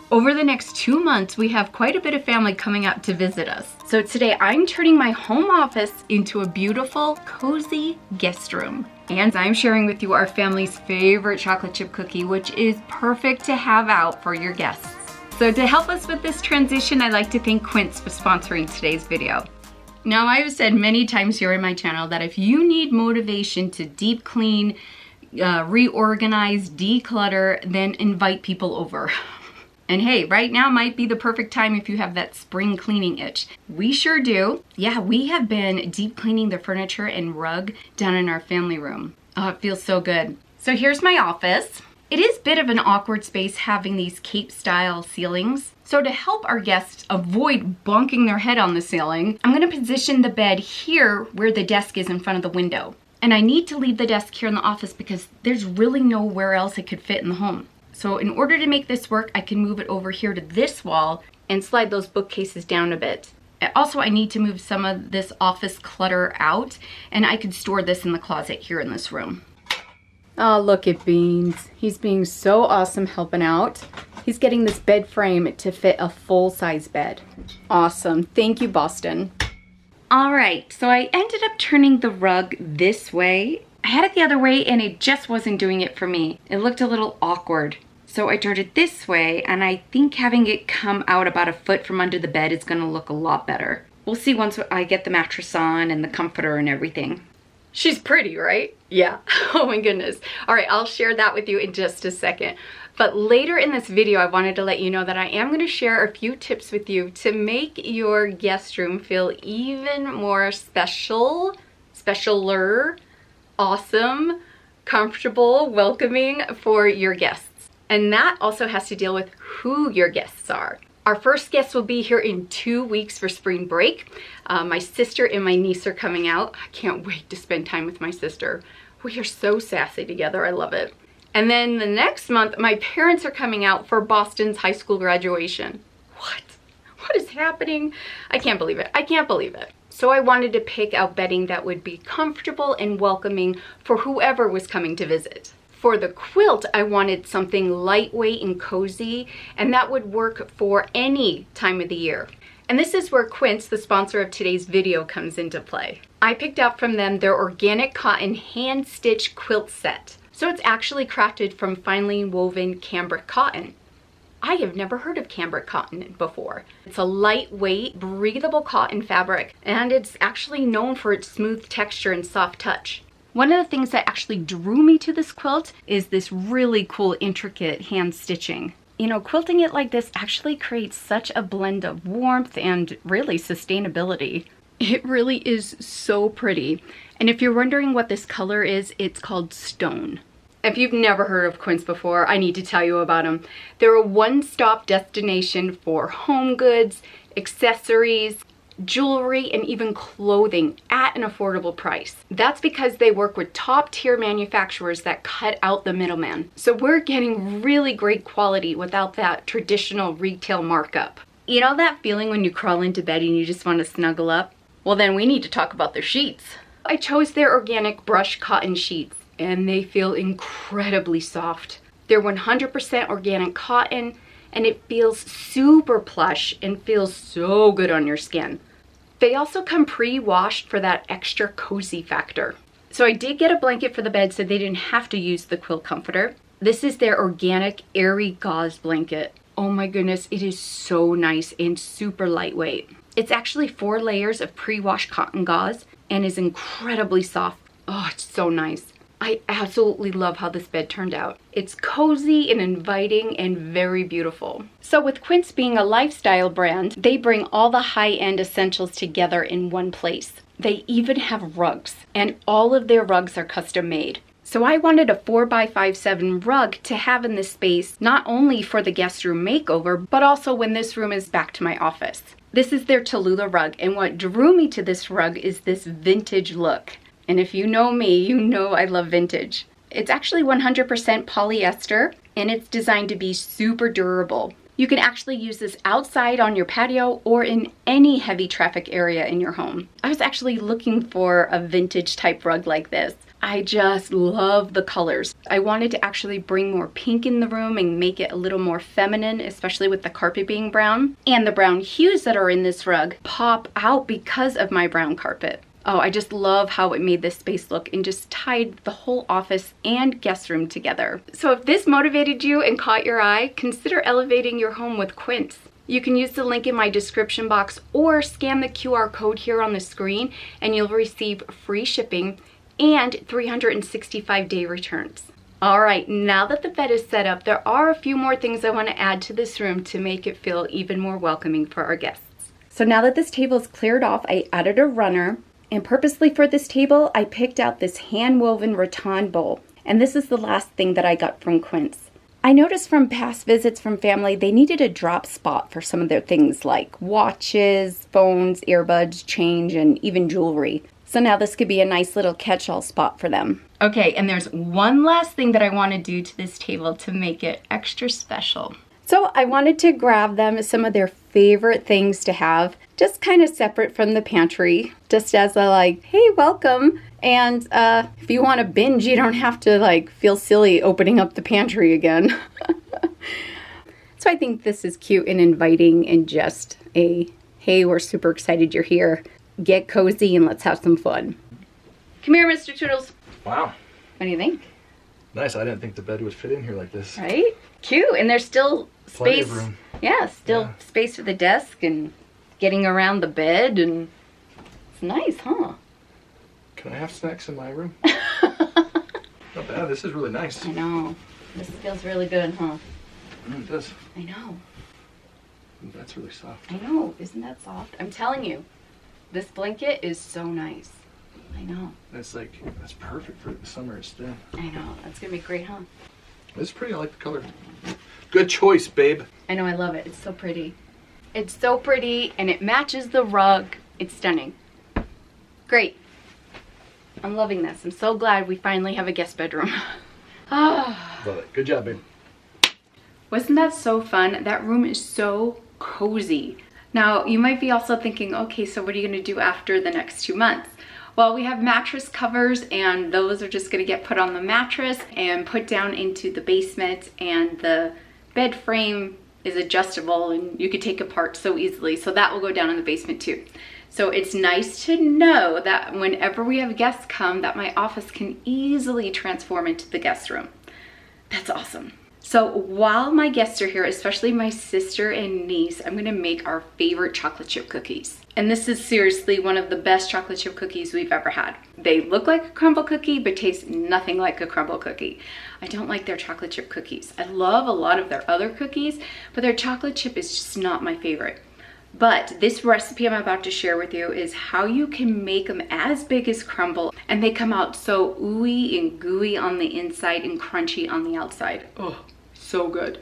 Over the next 2 months, we have quite a bit of family coming out to visit us. So today I'm turning my home office into a beautiful, cozy guest room. And I'm sharing with you our family's favorite chocolate chip cookie, which is perfect to have out for your guests. So to help us with this transition, I'd like to thank Quince for sponsoring today's video. Now, I've said many times here in my channel that if you need motivation to deep clean, reorganize, declutter, then invite people over. And hey, right now might be the perfect time if you have that spring cleaning itch. We sure do. Yeah, we have been deep cleaning the furniture and rug down in our family room. Oh, it feels so good. So here's my office. It is a bit of an awkward space having these cape style ceilings. So to help our guests avoid bonking their head on the ceiling, I'm gonna position the bed here where the desk is in front of the window. And I need to leave the desk here in the office because there's really nowhere else it could fit in the home. So in order to make this work, I can move it over here to this wall and slide those bookcases down a bit. Also, I need to move some of this office clutter out, and I could store this in the closet here in this room. Oh, look at Beans. He's being so awesome helping out. He's getting this bed frame to fit a full-size bed. Awesome. Thank you, Boston. All right, so I ended up turning the rug this way. I had it the other way, and it just wasn't doing it for me. It looked a little awkward. So I turned it this way, and I think having it come out about a foot from under the bed is gonna look a lot better. We'll see once I get the mattress on and the comforter and everything. She's pretty, right? Yeah, oh my goodness. All right, I'll share that with you in just a second. But later in this video, I wanted to let you know that I am gonna share a few tips with you to make your guest room feel even more special, specialer, awesome, comfortable, welcoming for your guests. And that also has to deal with who your guests are. Our first guest will be here in 2 weeks for spring break. My sister and my niece are coming out. I can't wait to spend time with my sister. We are so sassy together, I love it. And then the next month, my parents are coming out for Boston's high school graduation. What? What is happening? I can't believe it. I can't believe it. So I wanted to pick out bedding that would be comfortable and welcoming for whoever was coming to visit. For the quilt, I wanted something lightweight and cozy, and that would work for any time of the year. And this is where Quince, the sponsor of today's video, comes into play. I picked out from them their organic cotton hand-stitched quilt set. So it's actually crafted from finely woven cambric cotton. I have never heard of cambric cotton before. It's a lightweight, breathable cotton fabric, and it's actually known for its smooth texture and soft touch. One of the things that actually drew me to this quilt is this really cool, intricate hand stitching. You know, quilting it like this actually creates such a blend of warmth and really sustainability. It really is so pretty. And if you're wondering what this color is, it's called Stone. If you've never heard of Quince before, I need to tell you about them. They're a one-stop destination for home goods, accessories, jewelry, and even clothing at an affordable price. That's because they work with top-tier manufacturers that cut out the middleman. So we're getting really great quality without that traditional retail markup. You know that feeling when you crawl into bed and you just want to snuggle up? Well, then we need to talk about their sheets. I chose their organic brush cotton sheets, and they feel incredibly soft. They're 100% organic cotton, and it feels super plush and feels so good on your skin. They also come pre-washed for that extra cozy factor. So I did get a blanket for the bed so they didn't have to use the quilt comforter. This is their organic airy gauze blanket. Oh my goodness, it is so nice and super lightweight. It's actually 4 layers of pre-washed cotton gauze and is incredibly soft. Oh, it's so nice. I absolutely love how this bed turned out. It's cozy and inviting and very beautiful. So with Quince being a lifestyle brand, they bring all the high-end essentials together in one place. They even have rugs, and all of their rugs are custom made. So I wanted a 4x5'7" rug to have in this space, not only for the guest room makeover, but also when this room is back to my office. This is their Tallulah rug, and what drew me to this rug is this vintage look. And if you know me, you know I love vintage. It's actually 100% polyester, and it's designed to be super durable. You can actually use this outside on your patio or in any heavy traffic area in your home. I was actually looking for a vintage type rug like this. I just love the colors. I wanted to actually bring more pink in the room and make it a little more feminine, especially with the carpet being brown. And the brown hues that are in this rug pop out because of my brown carpet. Oh, I just love how it made this space look and just tied the whole office and guest room together. So if this motivated you and caught your eye, consider elevating your home with Quince. You can use the link in my description box or scan the QR code here on the screen and you'll receive free shipping and 365-day returns. All right, now that the bed is set up, there are a few more things I want to add to this room to make it feel even more welcoming for our guests. So now that this table is cleared off, I added a runner, and purposely for this table, I picked out this hand-woven rattan bowl. And this is the last thing that I got from Quince. I noticed from past visits from family, they needed a drop spot for some of their things like watches, phones, earbuds, change, and even jewelry. So now this could be a nice little catch-all spot for them. Okay, and there's one last thing that I want to do to this table to make it extra special. So I wanted to grab them some of their favorite things to have, just kind of separate from the pantry, just as a like, hey, welcome. And if you want to binge, you don't have to like feel silly opening up the pantry again. So I think this is cute and inviting and just a, hey, we're super excited you're here. Get cozy and let's have some fun. Come here, Mr. Toodles. Wow. What do you think? Nice. I didn't think the bed would fit in here like this. Right? Cute. And there's still Plenty space. of room. Yeah, still space for the desk and getting around the bed, and it's nice, huh? Can I have snacks in my room? Not bad. This is really nice. I know. This feels really good, huh? It does. I know. That's really soft. I know. Isn't that soft? I'm telling you, this blanket is so nice. I know. That's perfect for the summer. It's thin. I know. That's going to be great, huh? This is pretty. I like the color. Good choice, babe. I know. I love it. It's so pretty. It's so pretty, and it matches the rug. It's stunning. Great. I'm loving this. I'm so glad we finally have a guest bedroom. Ah. Love it. Good job, babe. Wasn't that so fun? That room is so cozy. Now, you might be also thinking, okay, so what are you going to do after the next 2 months? Well, we have mattress covers, and those are just going to get put on the mattress and put down into the basement, and the bed frame is adjustable and you could take apart so easily. So that will go down in the basement too. So it's nice to know that whenever we have guests come, that my office can easily transform into the guest room. That's awesome. So while my guests are here, especially my sister and niece, I'm gonna make our favorite chocolate chip cookies. And this is seriously one of the best chocolate chip cookies we've ever had. They look like a crumble cookie, but taste nothing like a crumble cookie. I don't like their chocolate chip cookies. I love a lot of their other cookies, but their chocolate chip is just not my favorite. But this recipe I'm about to share with you is how you can make them as big as crumble, and they come out so ooey and gooey on the inside and crunchy on the outside. Oh, so good.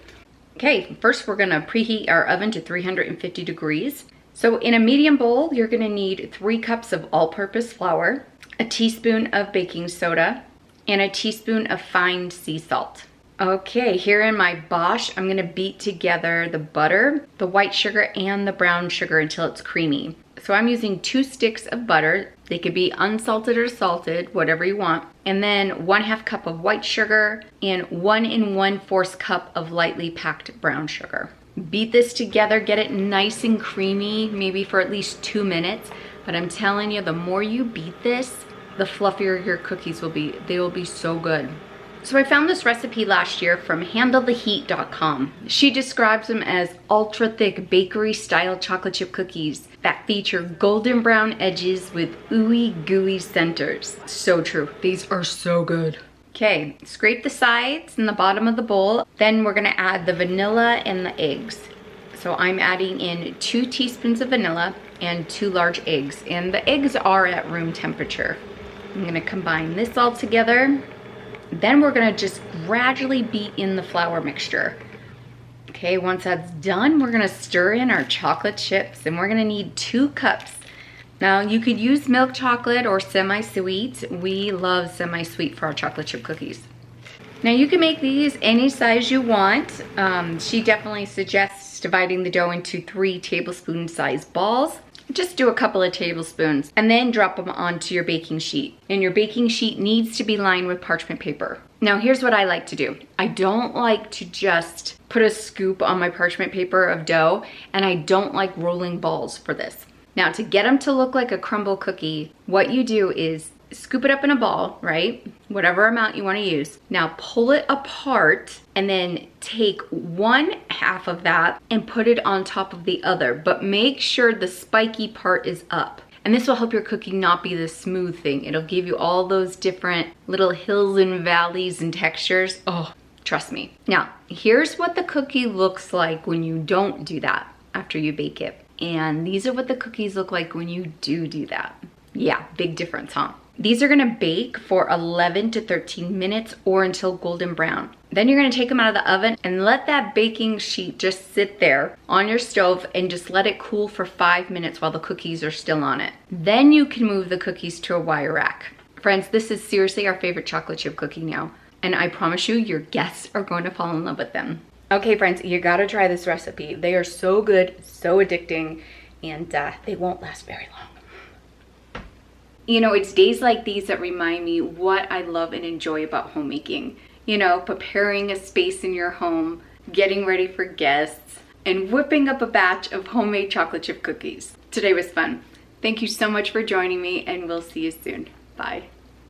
Okay, first we're gonna preheat our oven to 350 degrees. So in a medium bowl, you're gonna need 3 cups of all-purpose flour, a teaspoon of baking soda, and a teaspoon of fine sea salt. Okay, here in my Bosch, I'm gonna beat together the butter, the white sugar, and the brown sugar until it's creamy. So I'm using 2 sticks of butter. They could be unsalted or salted, whatever you want. And then 1/2 cup of white sugar and 1 1/4 cup of lightly packed brown sugar. Beat this together, get it nice and creamy, maybe for at least 2 minutes. But I'm telling you, the more you beat this, the fluffier your cookies will be. They will be so good. So I found this recipe last year from handletheheat.com. She describes them as ultra thick bakery style chocolate chip cookies that feature golden brown edges with ooey gooey centers. So true, these are so good. Okay, scrape the sides and the bottom of the bowl. Then we're gonna add the vanilla and the eggs. So I'm adding in 2 teaspoons of vanilla and 2 large eggs. And the eggs are at room temperature. I'm gonna combine this all together. Then we're gonna just gradually beat in the flour mixture. Okay, once that's done, we're gonna stir in our chocolate chips, and we're gonna need 2 cups. Now you could use milk chocolate or semi-sweet. We love semi-sweet for our chocolate chip cookies. Now you can make these any size you want. She definitely suggests dividing the dough into 3 tablespoon sized balls. Just do a couple of tablespoons and then drop them onto your baking sheet. And your baking sheet needs to be lined with parchment paper. Now here's what I like to do. I don't like to just put a scoop on my parchment paper of dough, and I don't like rolling balls for this. Now to get them to look like a crumble cookie, what you do is scoop it up in a ball, right? Whatever amount you want to use. Now pull it apart and then take one half of that and put it on top of the other, but make sure the spiky part is up. And this will help your cookie not be this smooth thing. It'll give you all those different little hills and valleys and textures. Oh, trust me. Now, here's what the cookie looks like when you don't do that after you bake it. And these are what the cookies look like when you do that. Yeah, big difference, huh? These are gonna bake for 11 to 13 minutes or until golden brown. Then you're gonna take them out of the oven and let that baking sheet just sit there on your stove and just let it cool for 5 minutes while the cookies are still on it. Then you can move the cookies to a wire rack. Friends, this is seriously our favorite chocolate chip cookie now. And I promise you, your guests are going to fall in love with them. Okay, friends, you gotta try this recipe. They are so good, so addicting, and they won't last very long. You know, it's days like these that remind me what I love and enjoy about homemaking. You know, preparing a space in your home, getting ready for guests, and whipping up a batch of homemade chocolate chip cookies. Today was fun. Thank you so much for joining me, and we'll see you soon. Bye.